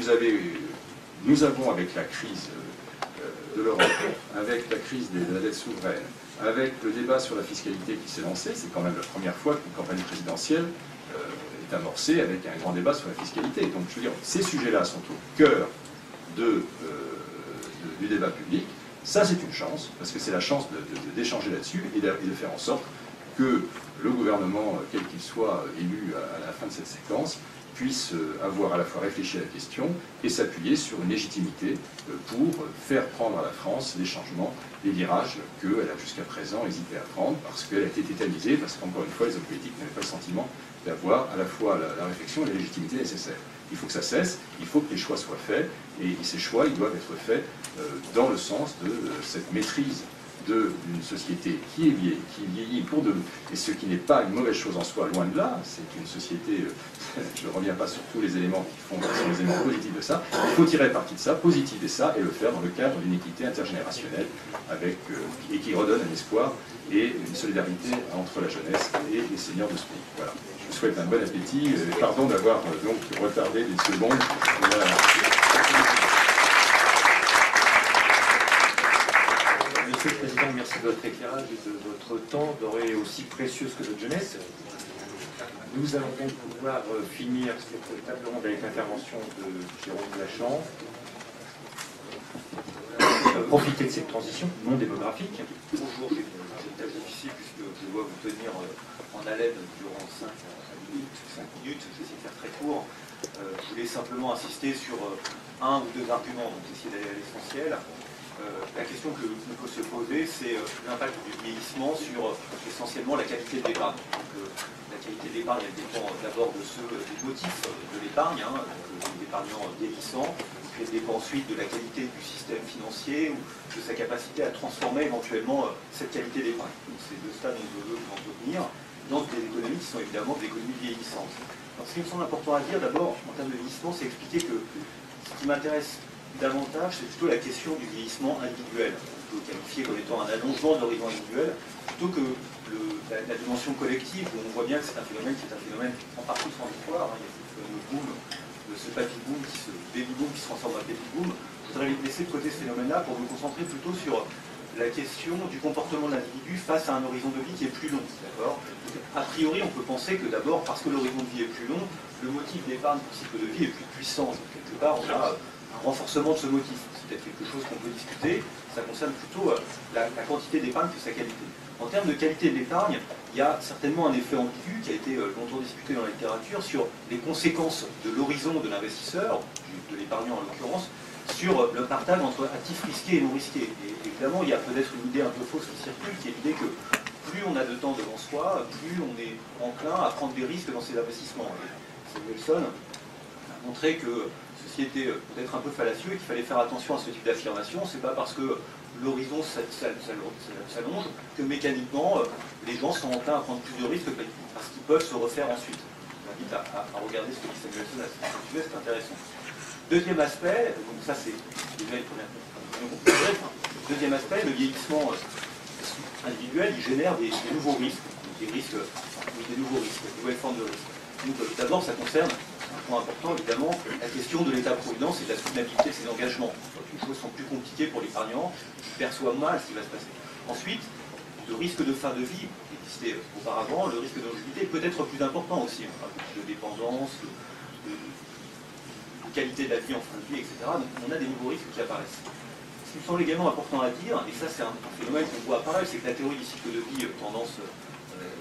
Nous avons, avec la crise de l'Europe, avec la crise de la dette souveraine, avec le débat sur la fiscalité qui s'est lancé, c'est quand même la première fois qu'une campagne présidentielle est amorcée avec un grand débat sur la fiscalité. Donc, je veux dire, ces sujets-là sont au cœur du débat public. Ça, c'est une chance, parce que c'est la chance d'échanger là-dessus et de faire en sorte que le gouvernement, quel qu'il soit élu à la fin de cette séquence, puisse avoir à la fois réfléchi à la question et s'appuyer sur une légitimité pour faire prendre à la France les changements, les virages qu'elle a jusqu'à présent hésité à prendre, parce qu'elle a été tétanisée, parce qu'encore une fois, les hommes politiques n'avaient pas le sentiment d'avoir à la fois la réflexion et la légitimité nécessaire. Il faut que ça cesse, il faut que les choix soient faits, et ces choix, ils doivent être faits dans le sens de cette maîtrise d'une société qui vieillit pour de nous. Et ce qui n'est pas une mauvaise chose en soi, loin de là, c'est une société, je ne reviens pas sur tous les éléments qui sont les éléments positifs de ça, il faut tirer parti de ça, positiver ça, et le faire dans le cadre d'une équité intergénérationnelle, et qui redonne un espoir et une solidarité entre la jeunesse et les seniors de ce pays. Voilà. Je vous souhaite un bon appétit, pardon d'avoir donc retardé d'une seconde. Monsieur le Président, merci de votre éclairage et de votre temps, denrée aussi précieuse que notre jeunesse. Nous allons donc pouvoir finir cette table ronde avec l'intervention de Jérôme Lachan. Profiter de cette transition non démographique. Bonjour, j'ai une tâche difficile puisque je dois vous tenir en haleine durant 5 minutes. Je vais essayer de faire très court. Je voulais simplement insister sur un ou deux arguments, donc essayer d'aller à l'essentiel. La question que l'on peut se poser, c'est l'impact du vieillissement sur essentiellement la qualité de l'épargne. La qualité de l'épargne, elle dépend d'abord des motifs de l'épargne, des épargnants vieillissants, puis elle dépend ensuite de la qualité du système financier ou de sa capacité à transformer éventuellement cette qualité d'épargne. Donc c'est de ça dont je veux vous entretenir dans des économies qui sont évidemment des économies vieillissantes. Alors, ce qui me semble important à dire d'abord en termes de vieillissement, c'est expliquer que ce qui m'intéresse davantage, c'est plutôt la question du vieillissement individuel. On peut qualifier comme étant un allongement de l'horizon individuel, plutôt que la dimension collective, où on voit bien que c'est un phénomène qui est un phénomène en partie transitoire. Il y a ce boom, ce baby boom, ce baby boom qui se transforme en baby boom. Je voudrais laisser de côté ce phénomène-là pour me concentrer plutôt sur la question du comportement de l'individu face à un horizon de vie qui est plus long. A priori, on peut penser que d'abord, parce que l'horizon de vie est plus long, le motif d'épargne pour cycle de vie est plus puissant. Quelque part, on a un renforcement de ce motif. C'est peut-être quelque chose qu'on peut discuter. Ça concerne plutôt la quantité d'épargne que sa qualité. En termes de qualité de l'épargne, il y a certainement un effet ambigu qui a été longtemps discuté dans la littérature sur les conséquences de l'horizon de l'investisseur, de l'épargnant en l'occurrence, sur le partage entre actifs risqués et non risqués. Et évidemment, il y a peut-être une idée un peu fausse qui circule, qui est l'idée que plus on a de temps devant soi, plus on est enclin à prendre des risques dans ses investissements. Samuelson a montré que ceci était peut-être un peu fallacieux et qu'il fallait faire attention à ce type d'affirmation. C'est pas parce que l'horizon s'allonge que mécaniquement les gens sont enclins à prendre plus de risques parce qu'ils peuvent se refaire ensuite. Je vous invite à regarder ce que dit Samuelson à ce sujet, c'est intéressant. Deuxième aspect, donc ça c'est déjà une première chose. Deuxième aspect, le vieillissement individuel, il génère des nouveaux risques, des nouvelles formes de risques. Donc d'abord, ça concerne un point important, évidemment, la question de l'état-providence et de la soutenabilité de ses engagements. Les choses sont plus compliquées pour l'épargnant, qui perçoit mal ce qui va se passer. Ensuite, le risque de fin de vie, qui existait auparavant, le risque de longévité peut être plus important aussi, de dépendance, de qualité de la vie en fin de vie, etc. Donc on a des nouveaux risques qui apparaissent. Ce qui me semble également important à dire, et ça c'est un phénomène qu'on voit apparaître, c'est que la théorie du cycle de vie, tendance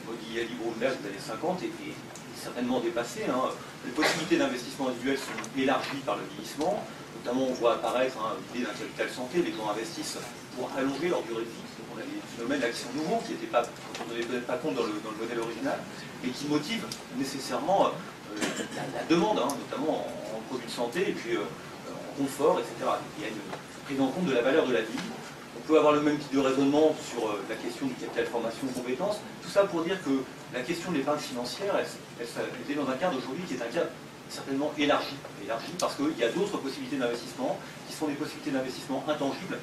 Modigliani Bromberg des années 50, est certainement dépassée. Les possibilités d'investissement individuel sont élargies par le vieillissement. Notamment, on voit apparaître l'idée d'un capital santé. Les gens investissent pour allonger leur durée de vie. Donc, on a des phénomènes d'action nouveaux qui n'étaient pas, on ne tenait peut-être pas compte dans le modèle original, mais qui motivent nécessairement la demande, notamment en produits de santé et puis en confort, etc. Il y a une prise en compte de la valeur de la vie. On peut avoir le même type de raisonnement sur la question du capital formation compétences. Tout ça pour dire que la question de l'épargne financière, elle est dans un cadre aujourd'hui qui est un cadre certainement élargi. Élargi parce qu'il y a d'autres possibilités d'investissement qui sont des possibilités d'investissement intangibles,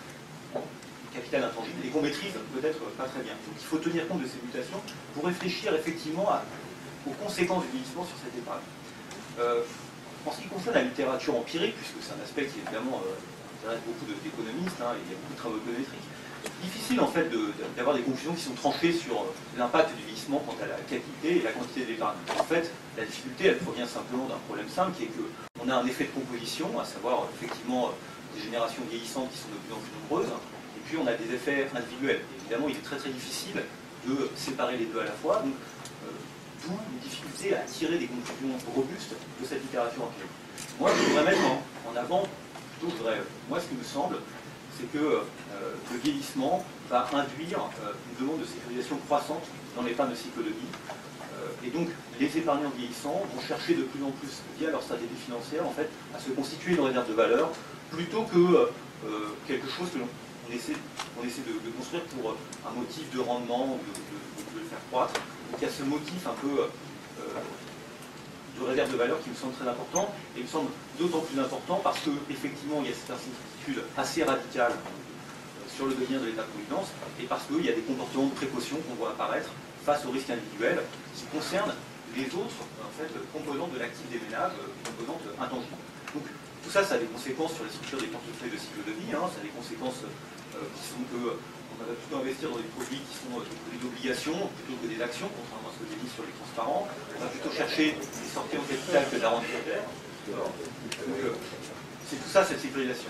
capital intangible, et qu'on maîtrise peut-être pas très bien. Donc il faut tenir compte de ces mutations pour réfléchir effectivement aux conséquences du vieillissement sur cette épargne. En ce qui concerne la littérature empirique, puisque c'est un aspect qui évidemment intéresse beaucoup d'économistes, il y a beaucoup de travaux économétriques, difficile en fait d'avoir des conclusions qui sont tranchées sur l'impact du vieillissement quant à la qualité et la quantité de l'épargne. En fait, la difficulté, elle provient simplement d'un problème simple qui est qu'on a un effet de composition, à savoir effectivement des générations vieillissantes qui sont de plus en plus nombreuses, et puis on a des effets individuels. Et évidemment, il est très très difficile de séparer les deux à la fois, donc d'où une difficulté à tirer des conclusions robustes de cette littérature empirique. Moi, je voudrais mettre en avant, moi ce qui me semble, c'est que le vieillissement va induire une demande de sécurisation croissante dans l'épargne de cycle de vie. Et donc, les épargnants vieillissants vont chercher de plus en plus, via leur stratégie financière, en fait, à se constituer une réserve de valeur, plutôt que quelque chose que l'on essaie de construire pour un motif de rendement ou de le faire croître. Donc, il y a ce motif un peu de réserve de valeur qui me semble très important, et il me semble d'autant plus important parce qu'effectivement, il y a cette incertitude assez radicale sur le devenir de l'état-providence, et parce qu'il y a des comportements de précaution qu'on voit apparaître face aux risques individuels qui concernent les autres composantes de l'actif des ménages, composantes intangibles. Donc tout ça, ça a des conséquences sur les structures des portefeuilles de cycle de vie, ça a des conséquences qui sont que on va plutôt investir dans des produits qui sont des produits d'obligation plutôt que des actions, contrairement à ce que j'ai dit sur les transparents. On va plutôt chercher des sorties au capital que de la rente hypothécaire. C'est tout ça, cette sécurisation.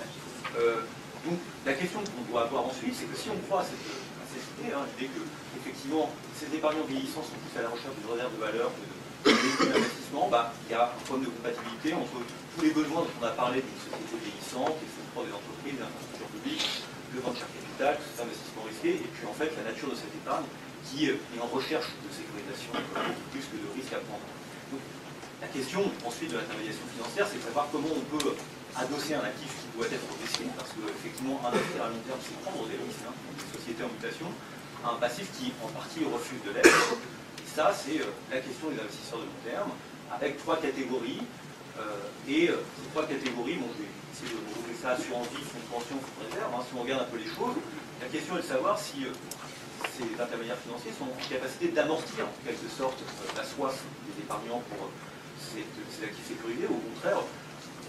Donc la question qu'on doit avoir ensuite, c'est que si on croit à cette idée, l'idée que effectivement ces épargnants vieillissants sont plus à la recherche d'une réserve de valeur que d'investissement, il y a un problème de compatibilité entre tous les besoins dont on a parlé d'une société vieillissante, les fonds des entreprises, des infrastructures publiques, le venture capital, tout cet investissement risqué, et puis en fait la nature de cette épargne qui est en recherche de sécurisation plus que de risque à prendre. Donc, la question ensuite de l'intermédiation financière, c'est de savoir comment on peut adosser un actif qui doit être risqué, parce qu'effectivement, investir à long terme, c'est prendre des risques, hein, des sociétés en mutation, à un passif qui, en partie, refuse de l'être. Et ça, c'est la question des investisseurs de long terme, avec trois catégories. Ces trois catégories, bon, je vais essayer de regrouper ça, assurance vie, fonds de pension, fonds de réserve, hein, si on regarde un peu les choses, la question est de savoir si ces intermédiaires financiers sont en capacité d'amortir, en quelque sorte, la soif des épargnants pour ces actifs sécurisés, ou au contraire,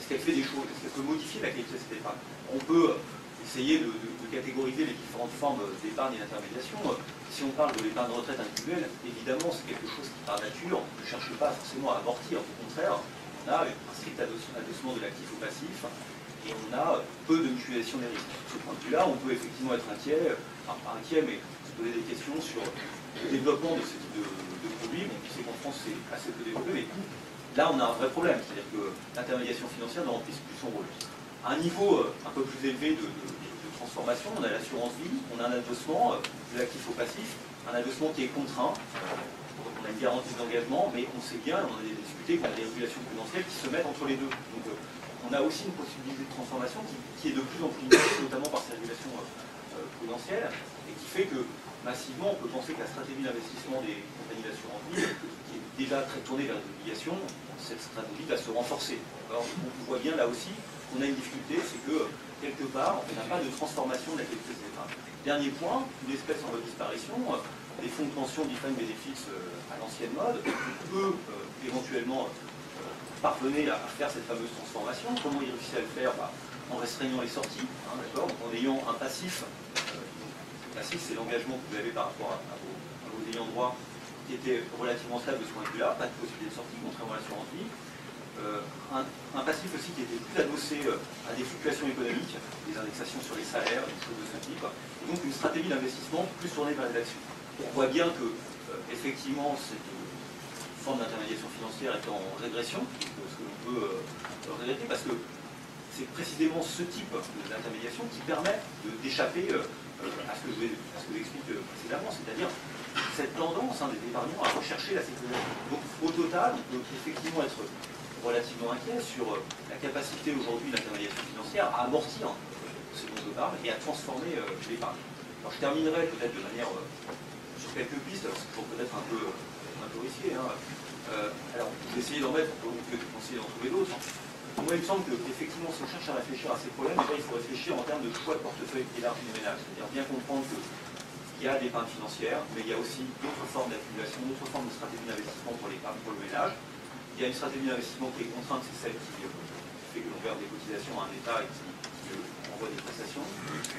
est-ce qu'elle fait des choses, est-ce qu'elle peut modifier la qualité de cette épargne? On peut essayer de catégoriser les différentes formes d'épargne et d'intermédiation. Si on parle de l'épargne de retraite individuelle, évidemment, c'est quelque chose qui, par nature, ne cherche pas forcément à amortir. Au contraire, on a un strict adossement de l'actif au passif et on a peu de mutualisation des risques. De ce point de vue-là, on peut effectivement être inquiet, enfin pas inquiet, mais se poser des questions sur le développement de ce type de produits. Bon, on sait qu'en France, c'est assez peu développé, mais là, on a un vrai problème, c'est-à-dire que l'intermédiation financière ne remplit plus son rôle. À un niveau un peu plus élevé de transformation, on a l'assurance vie, on a un adossement de l'actif au passif, un adossement qui est contraint, on a une garantie d'engagement, mais on sait bien, on a discuté qu'on a des régulations prudentielles qui se mettent entre les deux. Donc on a aussi une possibilité de transformation qui est de plus en plus limitée, notamment par ces régulations prudentielles, et qui fait que massivement, on peut penser que la stratégie d'investissement des compagnies d'assurance vie, qui est déjà très tournée vers les obligations, cette stratégie va se renforcer. Alors on voit bien là aussi qu'on a une difficulté, c'est que quelque part, on n'a pas de transformation de la qualité des épargnes. Dernier point, une espèce en voie de disparition, les fonds de pension defined benefits à l'ancienne mode, peut éventuellement parvenir à faire cette fameuse transformation. Comment ils réussissent à le faire? En restreignant les sorties, hein, d'accord, en ayant un passif. Le passif, c'est l'engagement que vous avez par rapport à vos ayants droit qui était relativement stable de ce point de vue-là, pas de possibilité de sortie, contrairement à l'assurance vie. Un passif aussi qui était plus adossé à des fluctuations économiques, des indexations sur les salaires, des choses de ce type, et donc une stratégie d'investissement plus tournée vers les actions. On voit bien que, effectivement, cette forme d'intermédiation financière est en régression, ce que l'on peut regretter, parce que c'est précisément ce type d'intermédiation qui permet d'échapper à ce que j'explique précédemment, c'est-à-dire cette tendance des épargnants à rechercher la sécurisation. Donc au total, on peut effectivement être relativement inquiet sur la capacité aujourd'hui de l'intermédiation financière à amortir ce dont je parle et à transformer l'épargne. Alors je terminerai peut-être de manière sur quelques pistes, alors c'est toujours peut-être un peu risqué. Hein. Alors je vais essayer d'en mettre, on peut essayer d'en trouver d'autres. Moi il me semble qu'effectivement si on cherche à réfléchir à ces problèmes, déjà, il faut réfléchir en termes de choix de portefeuille élargi du ménage, c'est-à-dire bien comprendre qu'il y a l'épargne financière, mais il y a aussi d'autres formes d'accumulation, d'autres formes de stratégie d'investissement pour l'épargne, pour le ménage. Il y a une stratégie d'investissement qui est contrainte, c'est celle qui fait que l'on verse des cotisations à un État et qui envoie des prestations.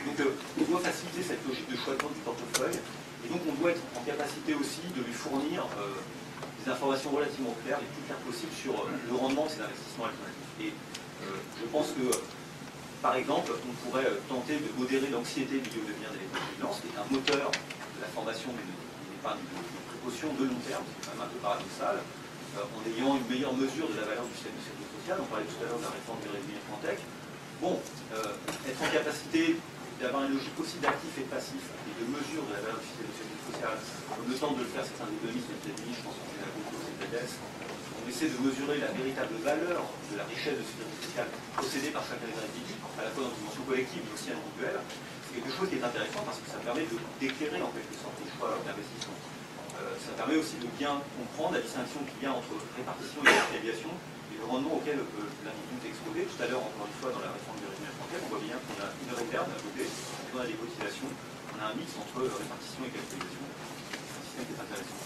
Donc on doit faciliter cette logique de choix de du portefeuille, et donc on doit être en capacité aussi de lui fournir des informations relativement claires, les plus claires possibles sur le rendement de ces investissements alternatifs. Et je pense que, par exemple, on pourrait tenter de modérer l'anxiété liée au devenir des dépenses, qui est un moteur de la formation d'une épargne de précaution de long terme, c'est quand même un peu paradoxal, en ayant une meilleure mesure de la valeur du système de sécurité sociale. On parlait tout à l'heure de la réforme du régime Fantech. Bon, être en capacité d'avoir une logique aussi d'actif et de passif et de mesure de la valeur du système de sécurité sociale, comme le temps de le faire certains économistes aux États-Unis, je pense qu'on est à beaucoup aux États-Unis, on essaie de mesurer la véritable valeur de la richesse de la sécurité sociale possédée par chacun des individus, à la fois dans une dimension collective mais aussi individuelle. C'est quelque chose qui est intéressant parce que ça permet d'éclairer en quelque sorte les choix d'investissement. Ça permet aussi de bien comprendre la distinction qu'il y a entre répartition et capitalisation et le rendement auquel l'individu est exposé. Tout à l'heure, encore une fois, dans la réforme du régime français, on voit bien qu'on a une réserve d'un côté, on a des cotisations, on a un mix entre répartition et capitalisation. C'est un système qui est intéressant.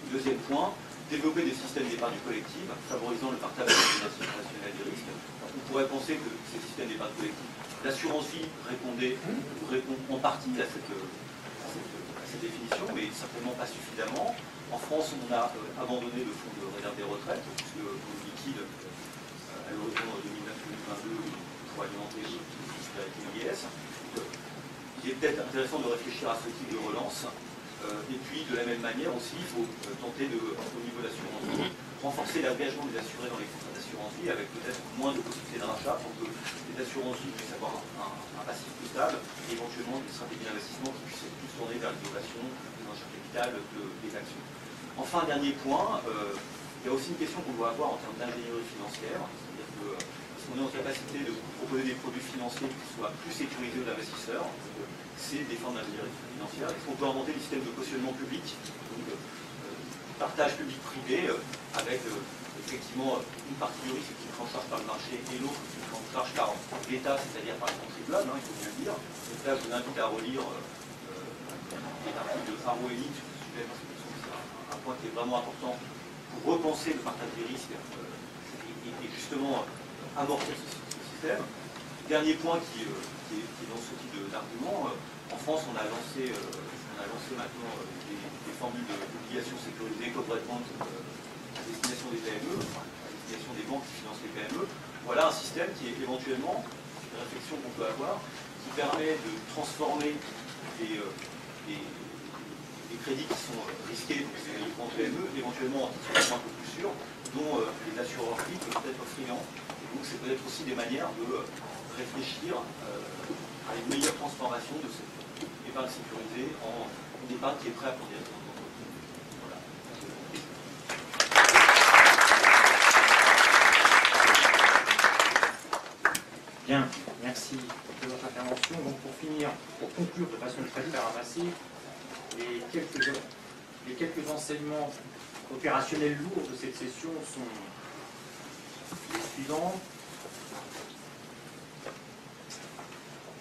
Deuxième point, développer des systèmes d'épargne collective, favorisant le partage international des risques. On pourrait penser que ces systèmes d'épargne collective, l'assurance vie répond en partie à cette définition, mais certainement pas suffisamment. En France, on a abandonné le fonds de réserve des retraites, puisque le liquide à l'horizon 2009-2022 pour alimenter le IS. Il est peut-être intéressant de réfléchir à ce type de relance. Et puis, de la même manière aussi, il faut tenter au niveau de l'assurance vie, renforcer l'engagement des assurés dans les contrats d'assurance vie avec peut-être moins de possibilités de rachat pour que les assurances vie puissent avoir un passif plus stable et éventuellement des stratégies d'investissement qui puissent être plus tournées vers l'innovation, l'achat capital, des actions. Enfin, dernier point, il y a aussi une question qu'on doit avoir en termes d'ingénierie financière, c'est-à-dire que qu'on est en capacité de proposer des produits financiers qui soient plus sécurisés aux investisseurs, c'est défendre l'intégrité financière. Est-ce qu'on peut inventer des systèmes de cautionnement public, donc partage public-privé, avec effectivement une partie du risque qui est prise en charge par le marché et l'autre qui est prise en charge par l'État, c'est-à-dire par les contribuables, il faut bien le dire. Donc là, je vous invite à relire l'article de Haro Elite sur ce sujet, parce que c'est un point qui est vraiment important pour repenser le partage des risques et justement amorcer ce système. Dernier point qui est dans ce type d'argument, en France, on a lancé maintenant des formules d'obligations sécurisées, corporate bonds, à destination des PME, à destination des banques qui financent les PME. Voilà un système qui est éventuellement, une réflexion qu'on peut avoir, qui permet de transformer les crédits qui sont risqués pour ces grandes PME, éventuellement en titres un peu plus sûrs, dont les assureurs privés peuvent être friands. Et donc c'est peut-être aussi des manières de réfléchir à une meilleure transformation de cette épargne sécurisée en une épargne qui est prête à prendre des risques. Voilà. Bien, merci de votre intervention. Donc pour finir, pour conclure de façon très ramassée, les quelques enseignements opérationnels lourds de cette session sont les suivants.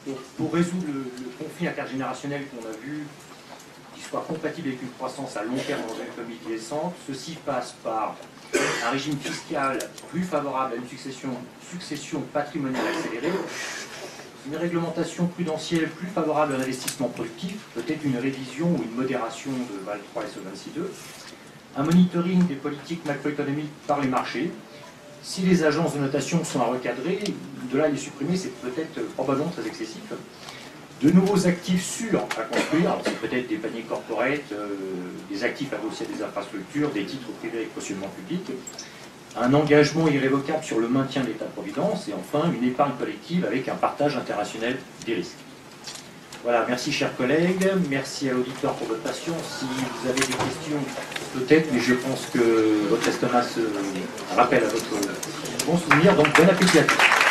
Donc, pour résoudre le conflit intergénérationnel qu'on a vu, qui soit compatible avec une croissance à long terme dans une économie vieillissante, ceci passe par un régime fiscal plus favorable à une succession patrimoniale accélérée, une réglementation prudentielle plus favorable à l'investissement productif, peut-être une révision ou une modération de Val 3 et Solvency 2, un monitoring des politiques macroéconomiques par les marchés. Si les agences de notation sont à recadrer, de là les supprimer, c'est peut-être probablement très excessif. De nouveaux actifs sûrs à construire, alors c'est peut-être des paniers corporate, des actifs associés à des infrastructures, des titres privés avec cautionnement public, un engagement irrévocable sur le maintien de l'État-providence, et enfin une épargne collective avec un partage international des risques. Voilà, merci chers collègues, merci à l'auditeur pour votre patience. Si vous avez des questions, peut-être, mais je pense que votre estomac se rappelle à votre bon souvenir, donc bon appétit à tous.